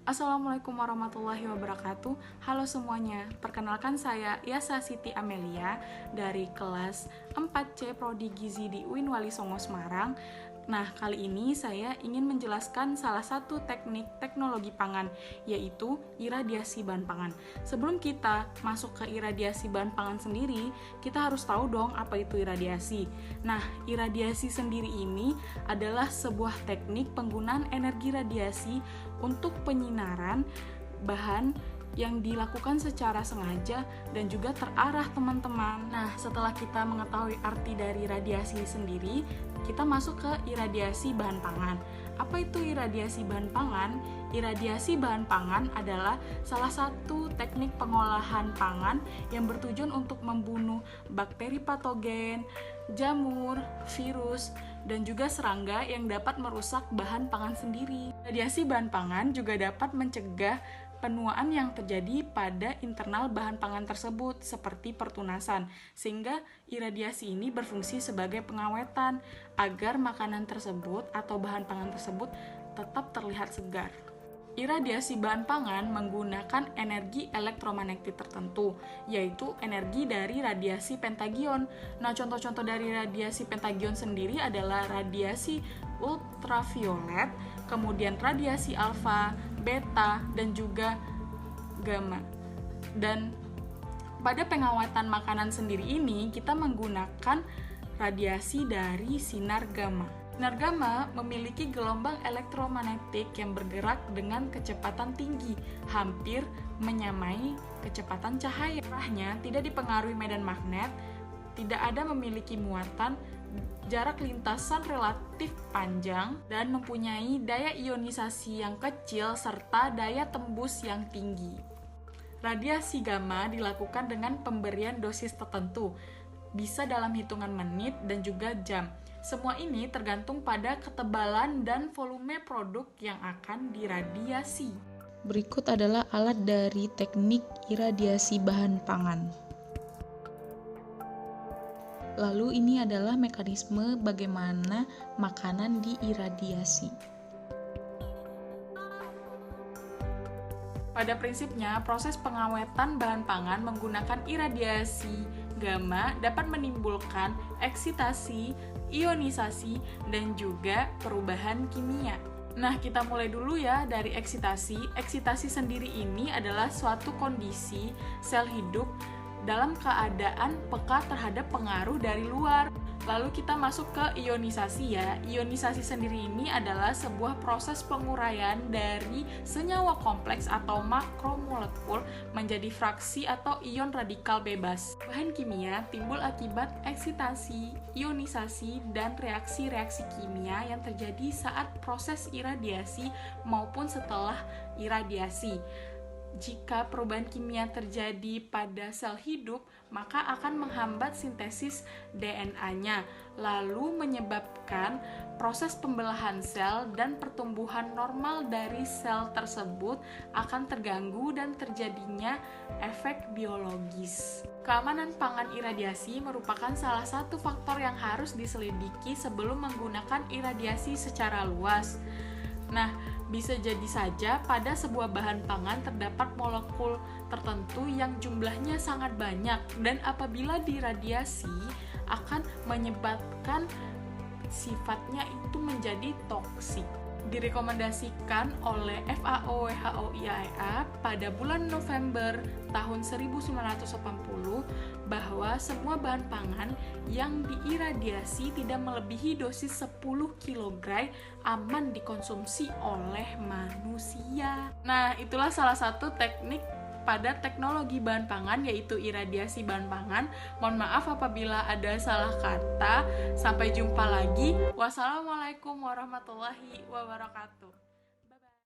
Assalamualaikum warahmatullahi wabarakatuh. Halo semuanya, perkenalkan saya Yasa Siti Amelia dari kelas 4C Prodi Gizi di UIN Wali Songo Semarang. Nah, kali ini saya ingin menjelaskan salah satu teknik teknologi pangan, yaitu iradiasi bahan pangan. Sebelum kita masuk ke iradiasi bahan pangan sendiri, kita harus tahu dong apa itu iradiasi. Nah, iradiasi sendiri ini adalah sebuah teknik penggunaan energi radiasi untuk penyinaran bahan yang dilakukan secara sengaja dan juga terarah, teman-teman. Nah, setelah kita mengetahui arti dari radiasi sendiri, kita masuk ke iradiasi bahan pangan. Apa itu iradiasi bahan pangan? Iradiasi bahan pangan adalah salah satu teknik pengolahan pangan yang bertujuan untuk membunuh bakteri patogen, jamur, virus, dan juga serangga yang dapat merusak bahan pangan sendiri. Iradiasi bahan pangan juga dapat mencegah penuaan yang terjadi pada internal bahan pangan tersebut seperti pertunasan, sehingga iradiasi ini berfungsi sebagai pengawetan agar makanan tersebut atau bahan pangan tersebut tetap terlihat segar. Iradiasi bahan pangan menggunakan energi elektromagnetik tertentu, yaitu energi dari radiasi pentagion. Nah, contoh-contoh dari radiasi pentagion sendiri adalah radiasi ultraviolet, kemudian radiasi alfa, beta, dan juga gamma. Dan pada pengawatan makanan sendiri ini, kita menggunakan radiasi dari sinar gamma. Sinar gamma memiliki gelombang elektromagnetik yang bergerak dengan kecepatan tinggi, hampir menyamai kecepatan cahaya. Arahnya tidak dipengaruhi medan magnet, tidak ada memiliki muatan, jarak lintasan relatif panjang, dan mempunyai daya ionisasi yang kecil serta daya tembus yang tinggi. Radiasi gamma dilakukan dengan pemberian dosis tertentu, bisa dalam hitungan menit dan juga jam. Semua ini tergantung pada ketebalan dan volume produk yang akan diradiasi. Berikut adalah alat dari teknik iradiasi bahan pangan. Lalu ini adalah mekanisme bagaimana makanan diiradiasi. Pada prinsipnya, proses pengawetan bahan pangan menggunakan iradiasi gamma dapat menimbulkan eksitasi, ionisasi, dan juga perubahan kimia. Nah, kita mulai dulu ya dari eksitasi. Eksitasi sendiri ini adalah suatu kondisi sel hidup dalam keadaan peka terhadap pengaruh dari luar. Lalu kita masuk ke ionisasi ya. Ionisasi sendiri ini adalah sebuah proses penguraian dari senyawa kompleks atau makromolekul menjadi fraksi atau ion radikal bebas. Bahan kimia timbul akibat eksitasi, ionisasi, dan reaksi-reaksi kimia yang terjadi saat proses iradiasi maupun setelah iradiasi. Jika perubahan kimia terjadi pada sel hidup, maka akan menghambat sintesis DNA-nya, lalu menyebabkan proses pembelahan sel dan pertumbuhan normal dari sel tersebut akan terganggu dan terjadinya efek biologis. Keamanan pangan iradiasi merupakan salah satu faktor yang harus diselidiki sebelum menggunakan iradiasi secara luas. Nah, bisa jadi saja pada sebuah bahan pangan terdapat molekul tertentu yang jumlahnya sangat banyak dan apabila diradiasi akan menyebabkan sifatnya itu menjadi toksik. Direkomendasikan oleh FAO, WHO, IAEA pada bulan November tahun 1980 bahwa semua bahan pangan yang diiradiasi tidak melebihi dosis 10 kg aman dikonsumsi oleh manusia. Nah, itulah salah satu teknik pada teknologi bahan pangan, yaitu iradiasi bahan pangan. Mohon maaf apabila ada salah kata. Sampai jumpa lagi. Wassalamualaikum warahmatullahi wabarakatuh.